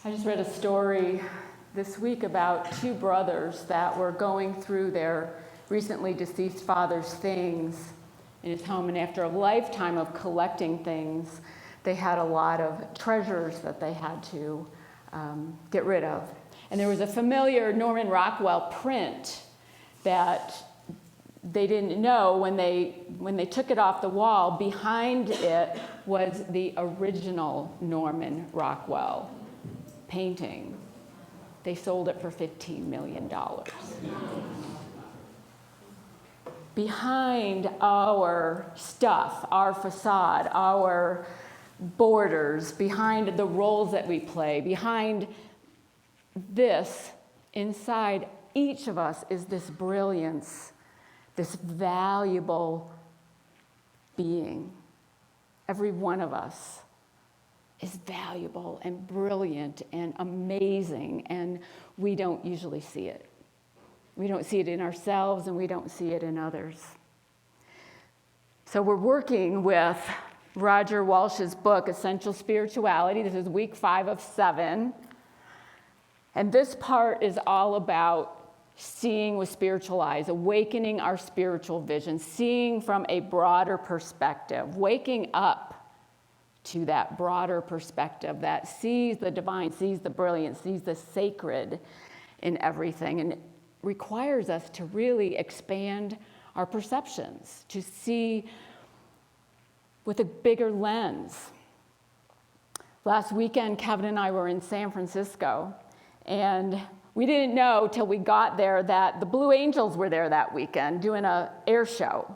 I just read a story this week about two brothers that were going through their recently deceased father's things in his home, and after a lifetime of collecting things, they had a lot of treasures that they had to get rid of. And there was a familiar Norman Rockwell print that they didn't know when they took it off the wall. Behind it was the original Norman Rockwell painting. They sold it for $15 million. Behind our stuff, our facade, our borders, behind the roles that we play, behind this, inside each of us is this brilliance, this valuable being. Every one of us is valuable and brilliant and amazing, and we don't usually see it. We don't see it in ourselves, and we don't see it in others. So we're working with Roger Walsh's book, Essential Spirituality. This is week 5 of 7. And this part is all about seeing with spiritual eyes, awakening our spiritual vision, seeing from a broader perspective, waking up to that broader perspective that sees the divine, sees the brilliant, sees the sacred in everything, and requires us to really expand our perceptions, to see with a bigger lens. Last weekend, Kevin and I were in San Francisco, and we didn't know till we got there that the Blue Angels were there that weekend doing an air show.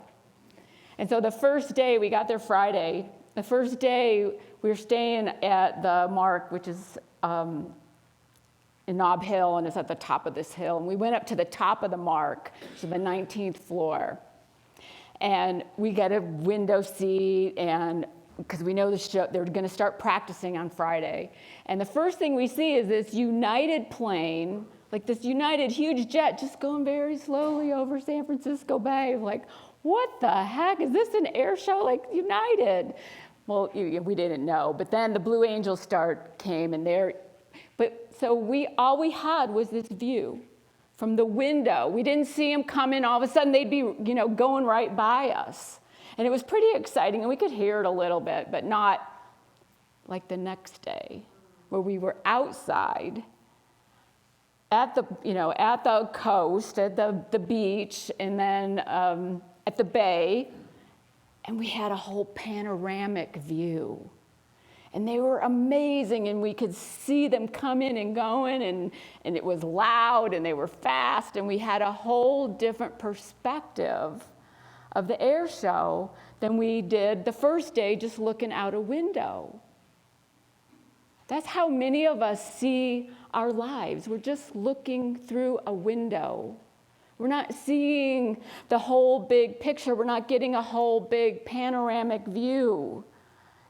And so the first day, we got there Friday. The first day, we were staying at the Mark, which is in Nob Hill, and it's at the top of this hill. And we went up to the top of the Mark, to the 19th floor. And we get a window seat, and because we know the show, they're going to start practicing on Friday. And the first thing we see is this United plane, like this United huge jet, just going very slowly over San Francisco Bay. Like, what the heck? Is this an air show like United? Well, we didn't know. But then the Blue Angels came, and all we had was this view from the window. We didn't see them coming. All of a sudden, they'd be, going right by us. And it was pretty exciting, and we could hear it a little bit, but not like the next day, where we were outside at the coast, at the beach, and then at the bay, and we had a whole panoramic view. And they were amazing, and we could see them coming and going, and it was loud, and they were fast, and we had a whole different perspective of the air show than we did the first day just looking out a window. That's how many of us see our lives. We're just looking through a window. We're not seeing the whole big picture. We're not getting a whole big panoramic view.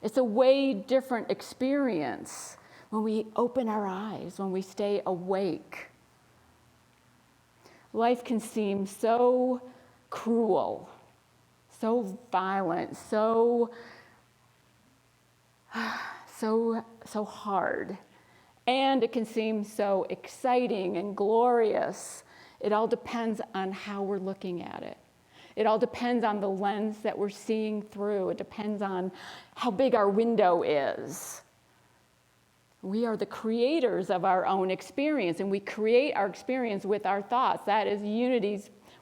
It's a way different experience when we open our eyes, when we stay awake. Life can seem so cruel, so violent, so hard. And it can seem so exciting and glorious. It all depends on how we're looking at it. It all depends on the lens that we're seeing through. It depends on how big our window is. We are the creators of our own experience, and we create our experience with our thoughts. That is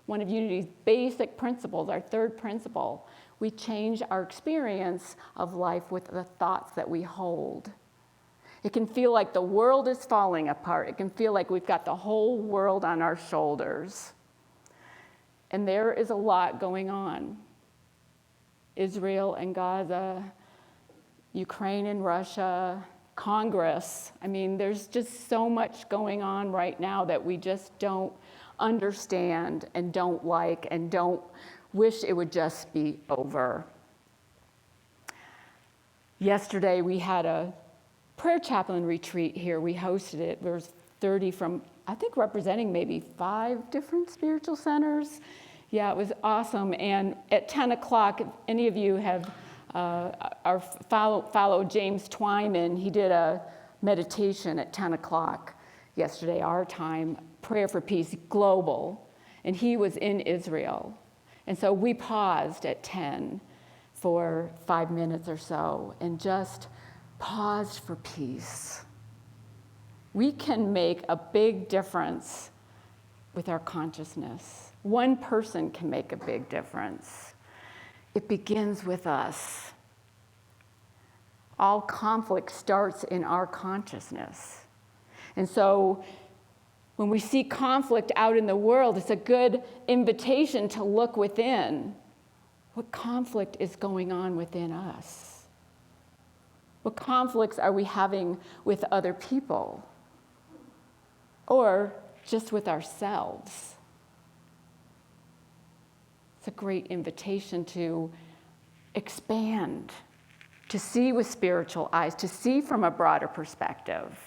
one of Unity's basic principles, our third principle. We change our experience of life with the thoughts that we hold. It can feel like the world is falling apart. It can feel like we've got the whole world on our shoulders. And there is a lot going on. Israel and Gaza, Ukraine and Russia, Congress. I mean, there's just so much going on right now that we just don't understand and don't like and don't wish it would just be over. Yesterday, we had a prayer chaplain retreat here. We hosted it. There was 30 from, I think, representing maybe 5 different spiritual centers. Yeah, it was awesome. And at 10 o'clock, if any of you have follow James Twyman, he did a meditation at 10 o'clock yesterday, our time, prayer for peace global, and he was in Israel. And so we paused at 10 for 5 minutes or so and just paused for peace. We can make a big difference with our consciousness. One person can make a big difference. It begins with us. All conflict starts in our consciousness. And so when we see conflict out in the world, it's a good invitation to look within. What conflict is going on within us? What conflicts are we having with other people? Or just with ourselves? It's a great invitation to expand, to see with spiritual eyes, to see from a broader perspective.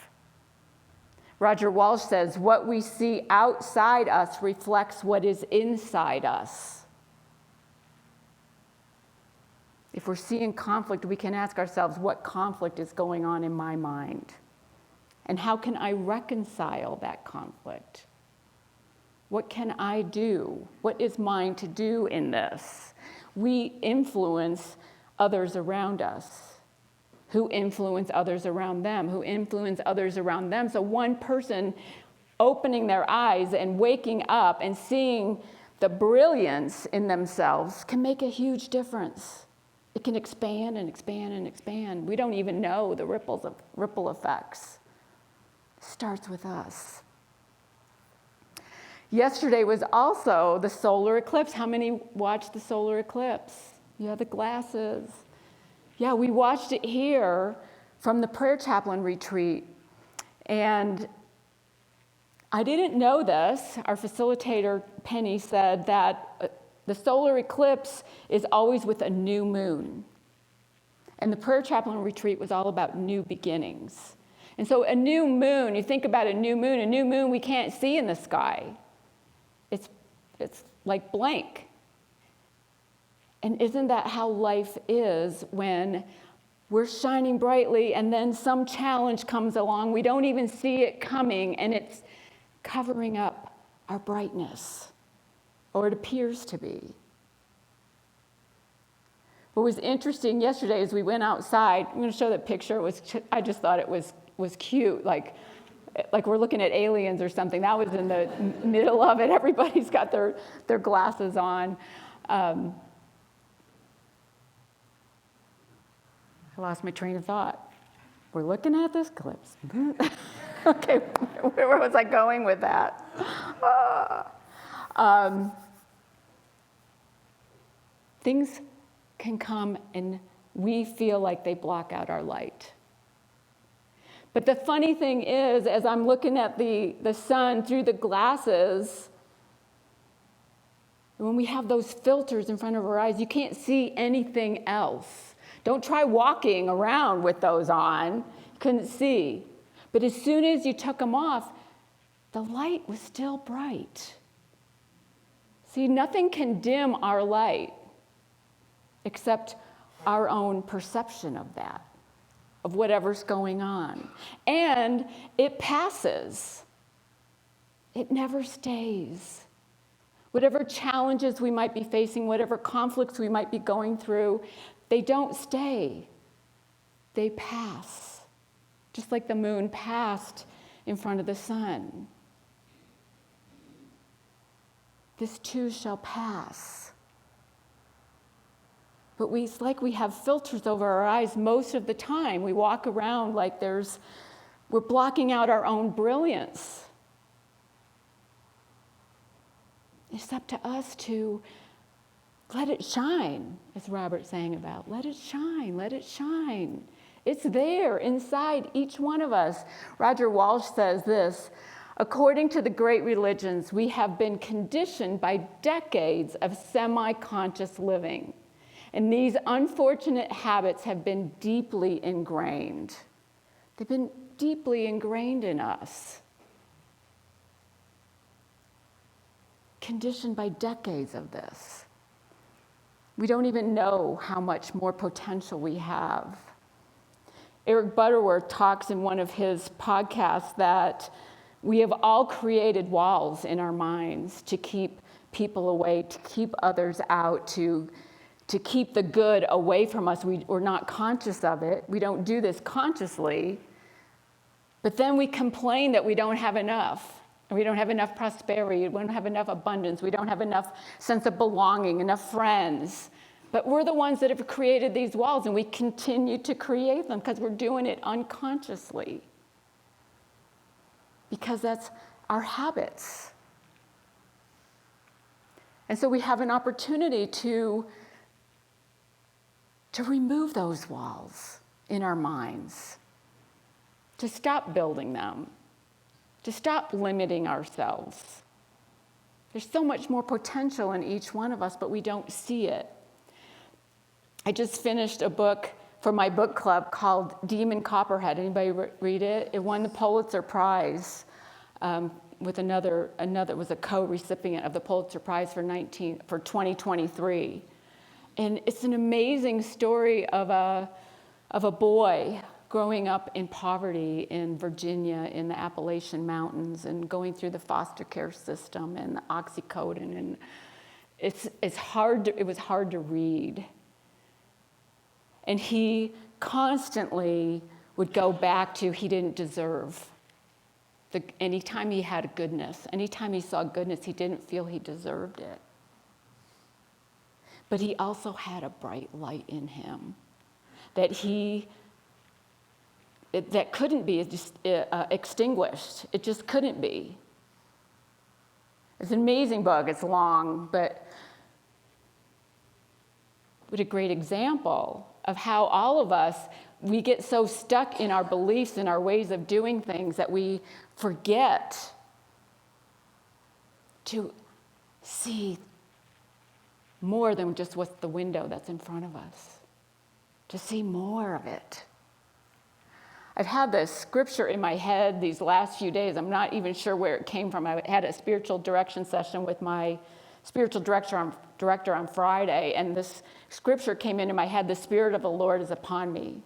Roger Walsh says, what we see outside us reflects what is inside us. If we're seeing conflict, we can ask ourselves, what conflict is going on in my mind? And how can I reconcile that conflict? What can I do? What is mine to do in this? We influence others around us, who influence others around them, who influence others around them. So one person opening their eyes and waking up and seeing the brilliance in themselves can make a huge difference. It can expand and expand and expand. We don't even know the ripple effects. It starts with us. Yesterday was also the solar eclipse. How many watched the solar eclipse? Yeah, the glasses. Yeah, we watched it here from the prayer chaplain retreat. And I didn't know this. Our facilitator, Penny, said that the solar eclipse is always with a new moon. And the prayer chaplain retreat was all about new beginnings. And so a new moon, you think about a new moon we can't see in the sky. It's like blank. And isn't that how life is when we're shining brightly and then some challenge comes along, we don't even see it coming, and it's covering up our brightness, or it appears to be. What was interesting yesterday is we went outside. I'm going to show that picture. I just thought it was cute, like we're looking at aliens or something. That was in the middle of it. Everybody's got their glasses on. I lost my train of thought. We're looking at this eclipse. Okay, where was I going with that? Things can come and we feel like they block out our light. But the funny thing is, as I'm looking at the sun through the glasses, when we have those filters in front of our eyes, you can't see anything else. Don't try walking around with those on. You couldn't see. But as soon as you took them off, the light was still bright. See, nothing can dim our light except our own perception of that, of whatever's going on. And it passes. It never stays. Whatever challenges we might be facing, whatever conflicts we might be going through, they don't stay. They pass. Just like the moon passed in front of the sun. This too shall pass. But it's like we have filters over our eyes most of the time. We walk around like we're blocking out our own brilliance. It's up to us to let it shine, as Robert sang about. Let it shine, let it shine. It's there inside each one of us. Roger Walsh says this, according to the great religions, we have been conditioned by decades of semi-conscious living. And these unfortunate habits have been deeply ingrained. They've been deeply ingrained in us. Conditioned by decades of this. We don't even know how much more potential we have. Eric Butterworth talks in one of his podcasts that we have all created walls in our minds to keep people away, to keep others out, to keep the good away from us. We're not conscious of it. We don't do this consciously. But then we complain that we don't have enough. And we don't have enough prosperity. We don't have enough abundance. We don't have enough sense of belonging, enough friends. But we're the ones that have created these walls, and we continue to create them because we're doing it unconsciously. Because that's our habits. And so we have an opportunity to remove those walls in our minds, to stop building them, to stop limiting ourselves. There's so much more potential in each one of us, but we don't see it. I just finished a book for my book club called Demon Copperhead. Anybody read it? It won the Pulitzer Prize with another was a co-recipient of the Pulitzer Prize for 2023. And it's an amazing story of a boy growing up in poverty in Virginia in the Appalachian Mountains and going through the foster care system and the oxycodone. And it was hard to read. And he constantly would go back to he didn't deserve. Anytime he had goodness, anytime he saw goodness, he didn't feel he deserved it. But he also had a bright light in him that that couldn't be extinguished. It just couldn't be. It's an amazing book. It's long, but what a great example of how all of us, we get so stuck in our beliefs and our ways of doing things that we forget to see more than just what's the window that's in front of us, to see more of it. I've had this scripture in my head these last few days. I'm not even sure where it came from. I had a spiritual direction session with my spiritual director on Friday, and this scripture came into my head, "The Spirit of the Lord is upon me."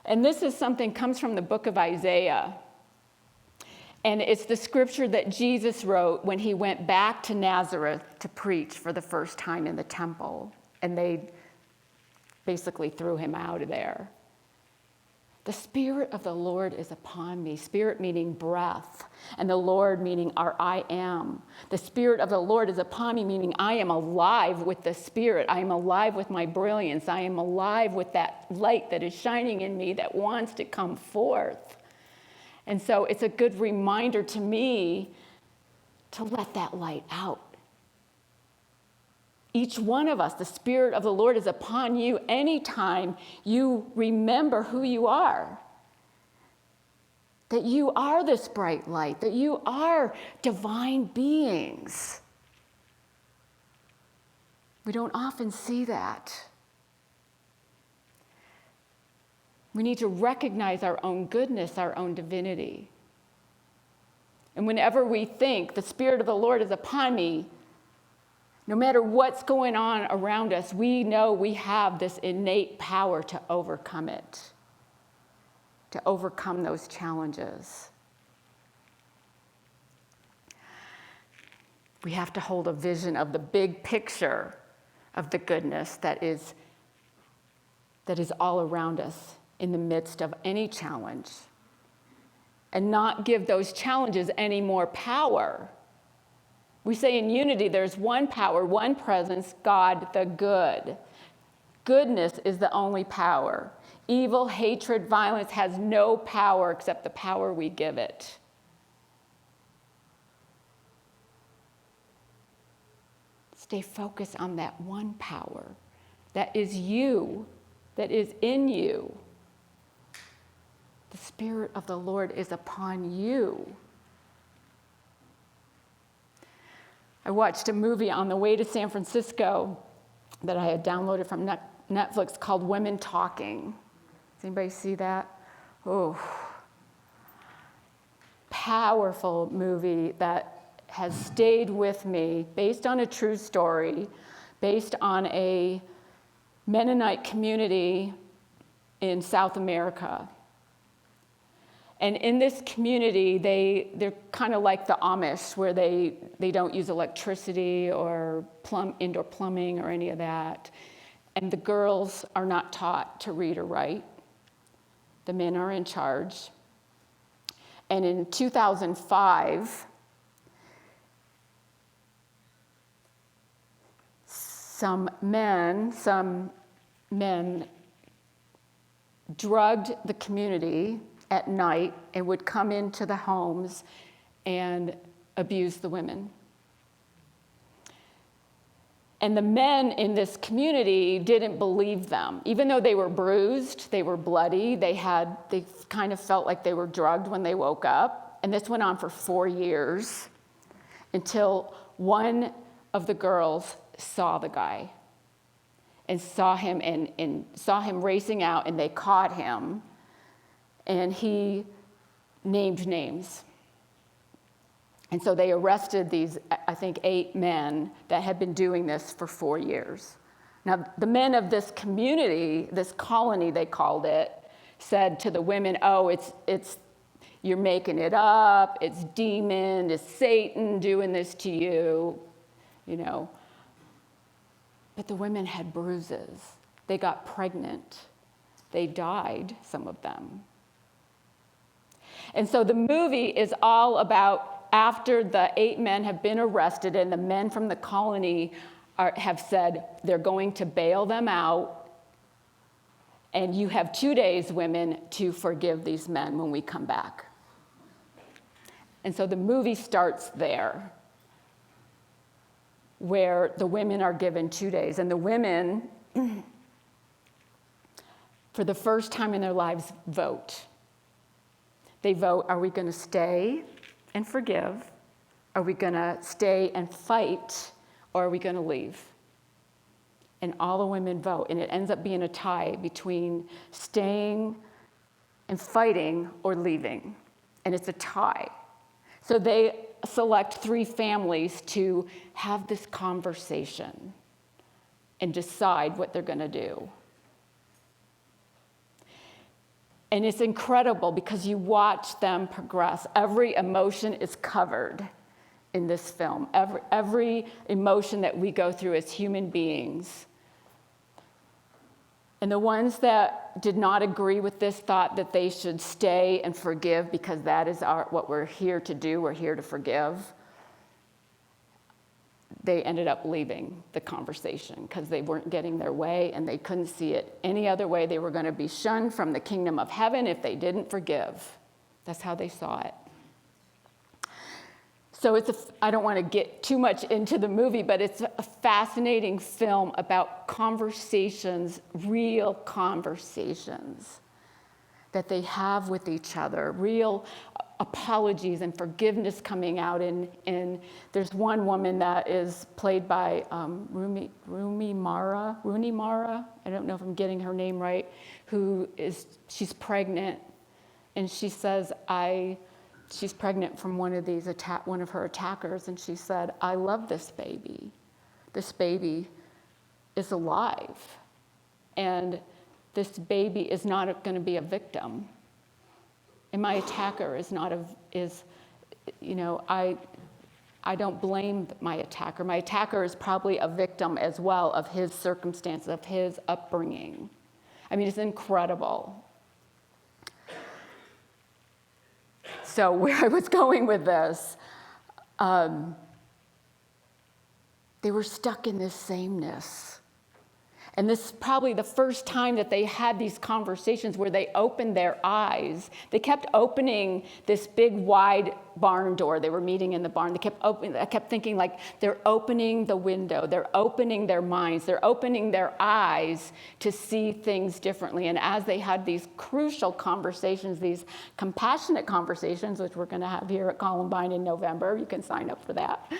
And this is something comes from the book of Isaiah. And it's the scripture that Jesus wrote when he went back to Nazareth to preach for the first time in the temple. And they basically threw him out of there. The Spirit of the Lord is upon me. Spirit meaning breath, and the Lord meaning our I am. The Spirit of the Lord is upon me, meaning I am alive with the Spirit. I am alive with my brilliance. I am alive with that light that is shining in me that wants to come forth. And so it's a good reminder to me to let that light out. Each one of us, the Spirit of the Lord is upon you anytime you remember who you are. That you are this bright light, that you are divine beings. We don't often see that. We need to recognize our own goodness, our own divinity. And whenever we think the Spirit of the Lord is upon me, no matter what's going on around us, we know we have this innate power to overcome it, to overcome those challenges. We have to hold a vision of the big picture of the goodness that is all around us in the midst of any challenge, and not give those challenges any more power. We say in unity, there's one power, one presence, God the good. Goodness is the only power. Evil, hatred, violence has no power except the power we give it. Stay focused on that one power that is you, that is in you. The Spirit of the Lord is upon you. I watched a movie on the way to San Francisco that I had downloaded from Netflix called Women Talking. Does anybody see that? Oh, powerful movie that has stayed with me, based on a true story, based on a Mennonite community in South America. And in this community, they're kind of like the Amish, where they don't use electricity or indoor plumbing or any of that. And the girls are not taught to read or write. The men are in charge. And in 2005, some men drugged the community at night and would come into the homes and abuse the women. And the men in this community didn't believe them. Even though they were bruised, they were bloody, they kind of felt like they were drugged when they woke up. And this went on for 4 years until one of the girls saw the guy and saw him and saw him racing out, and they caught him. And he named names. And so they arrested these, I think, 8 men that had been doing this for 4 years. Now, the men of this community, this colony, they called it, said to the women, oh, it's you're making it up, it's demon, it's Satan doing this to you, you know. But the women had bruises. They got pregnant. They died, some of them. And so the movie is all about after the 8 men have been arrested and the men from the colony have said they're going to bail them out, and you have 2 days, women, to forgive these men when we come back. And so the movie starts there, where the women are given 2 days. And the women, for the first time in their lives, vote. They vote, are we going to stay and forgive? Are we going to stay and fight? Or are we going to leave? And all the women vote. And it ends up being a tie between staying and fighting or leaving. And it's a tie. So they select 3 families to have this conversation and decide what they're going to do. And it's incredible because you watch them progress. Every emotion is covered in this film. Every emotion that we go through as human beings. And the ones that did not agree with this thought that they should stay and forgive because that is what we're here to do. We're here to forgive. They ended up leaving the conversation because they weren't getting their way and they couldn't see it any other way. They were going to be shunned from the kingdom of heaven if they didn't forgive. That's how they saw it. So I don't want to get too much into the movie, but it's a fascinating film about conversations, real conversations that they have with each other, real apologies and forgiveness coming out. And there's one woman that is played by Rooney Mara, I don't know if I'm getting her name right, she's pregnant, and she says, she's pregnant from one of her attackers, and she said, I love this baby. This baby is alive, and this baby is not going to be a victim. And my attacker I don't blame my attacker. My attacker is probably a victim as well of his circumstances, of his upbringing. I mean, it's incredible. So where I was going with this, they were stuck in this sameness. And this is probably the first time that they had these conversations where they opened their eyes. They kept opening this big, wide barn door. They were meeting in the barn. I kept thinking, like, they're opening the window. They're opening their minds. They're opening their eyes to see things differently. And as they had these crucial conversations, these compassionate conversations, which we're going to have here at Columbine in November, you can sign up for that.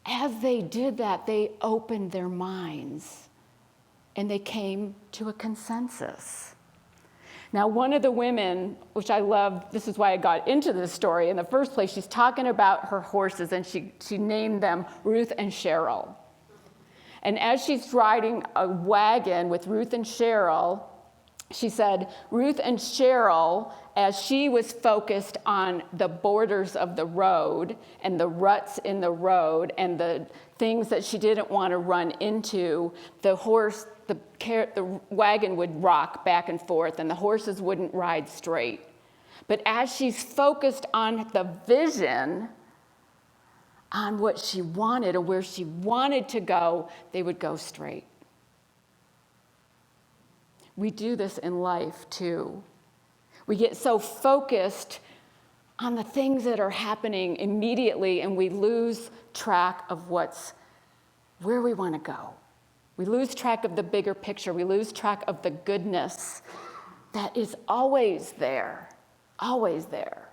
As they did that, they opened their minds and they came to a consensus. Now, one of the women, which I love, this is why I got into this story in the first place, she's talking about her horses, and she named them Ruth and Cheryl. And as she's riding a wagon with Ruth and Cheryl, She said, Ruth and Cheryl, as she was focused on the borders of the road and the ruts in the road and the things that she didn't want to run into, the wagon would rock back and forth and the horses wouldn't ride straight. But as she's focused on the vision, on what she wanted or where she wanted to go, they would go straight. We do this in life too. We get so focused on the things that are happening immediately and we lose track of where we want to go. We lose track of the bigger picture. We lose track of the goodness that is always there, always there.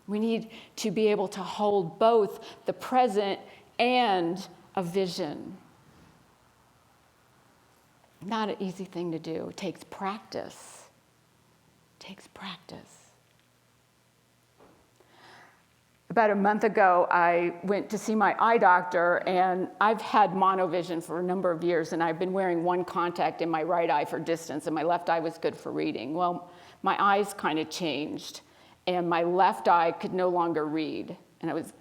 We need to be able to hold both the present and a vision. Not an easy thing to do. It takes practice. It takes practice. About a month ago, I went to see my eye doctor, and I've had monovision for a number of years, and I've been wearing one contact in my right eye for distance, and my left eye was good for reading. Well, my eyes kind of changed, and my left eye could no longer read. And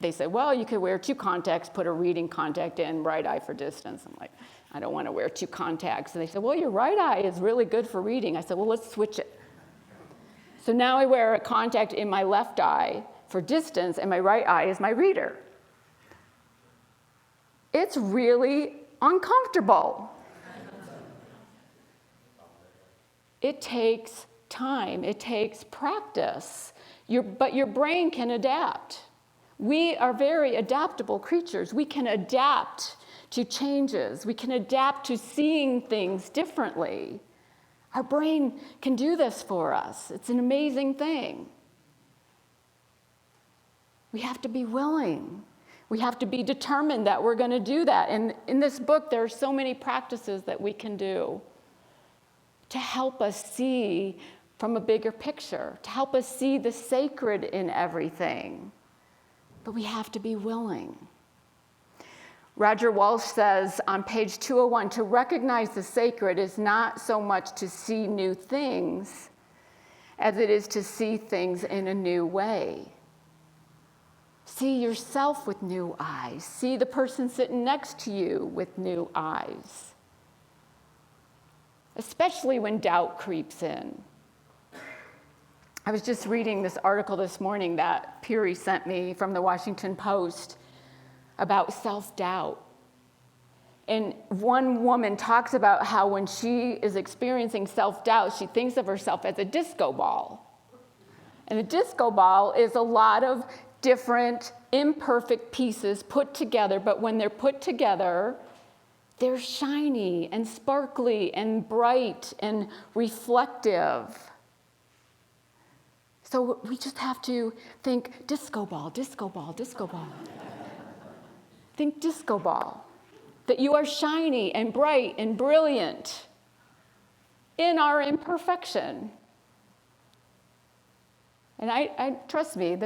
they said, well, you could wear two contacts, put a reading contact in, right eye for distance. I'm like, I don't want to wear two contacts. And they said, well, your right eye is really good for reading. I said, well, let's switch it. So now I wear a contact in my left eye for distance, and my right eye is my reader. It's really uncomfortable. It takes time. It takes practice. But your brain can adapt. We are very adaptable creatures. We can adapt to changes. We can adapt to seeing things differently. Our brain can do this for us. It's an amazing thing. We have to be willing. We have to be determined that we're going to do that. And in this book, there are so many practices that we can do to help us see from a bigger picture, to help us see the sacred in everything. But we have to be willing. Roger Walsh says on page 201, to recognize the sacred is not so much to see new things as it is to see things in a new way. See yourself with new eyes. See the person sitting next to you with new eyes. Especially when doubt creeps in. I was just reading this article this morning that Piri sent me from the Washington Post about self-doubt. And one woman talks about how when she is experiencing self-doubt, she thinks of herself as a disco ball. And a disco ball is a lot of different imperfect pieces put together, but when they're put together, they're shiny and sparkly and bright and reflective. So we just have to think disco ball, disco ball, disco ball. Think disco ball. That you are shiny and bright and brilliant in our imperfection. And I trust me,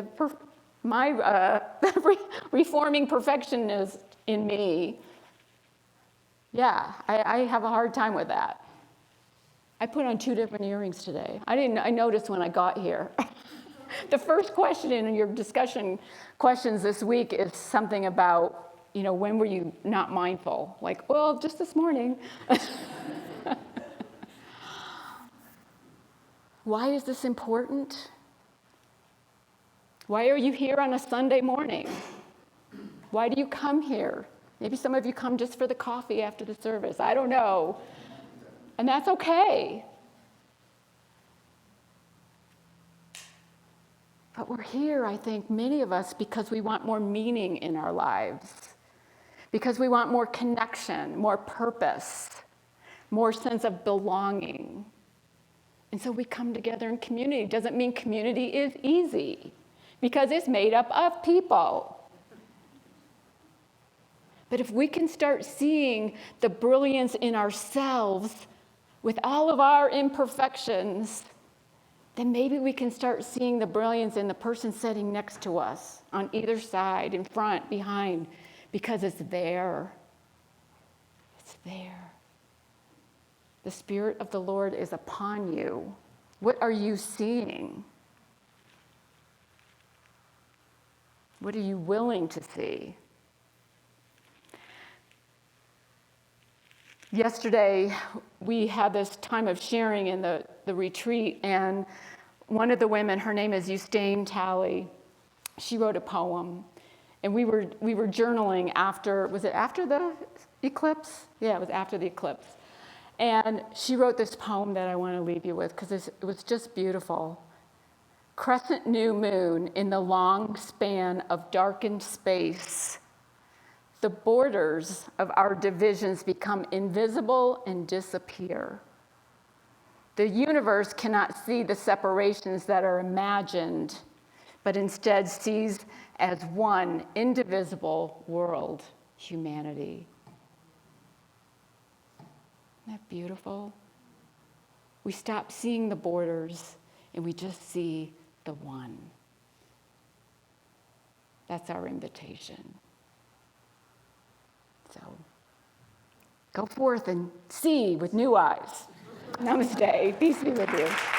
my reforming perfectionist in me, yeah, I have a hard time with that. I put on 2 different earrings today. I noticed when I got here. The first question in your discussion questions this week is something about, when were you not mindful? Like, well, just this morning. Why is this important? Why are you here on a Sunday morning? Why do you come here? Maybe some of you come just for the coffee after the service. I don't know. And that's okay. But we're here, I think, many of us, because we want more meaning in our lives, because we want more connection, more purpose, more sense of belonging. And so we come together in community. Doesn't mean community is easy, because it's made up of people. But if we can start seeing the brilliance in ourselves with all of our imperfections, then maybe we can start seeing the brilliance in the person sitting next to us, on either side, in front, behind, because it's there. It's there. The Spirit of the Lord is upon you. What are you seeing? What are you willing to see? Yesterday, we had this time of sharing in the retreat, and one of the women, her name is Justine Talley, she wrote a poem. And we were journaling after, was it after the eclipse? Yeah, it was after the eclipse. And she wrote this poem that I want to leave you with because it was just beautiful. Crescent new moon in the long span of darkened space. The borders of our divisions become invisible and disappear. The universe cannot see the separations that are imagined, but instead sees as one indivisible world, humanity. Isn't that beautiful? We stop seeing the borders and we just see the one. That's our invitation. So go forth and see with new eyes. Namaste. Peace be with you.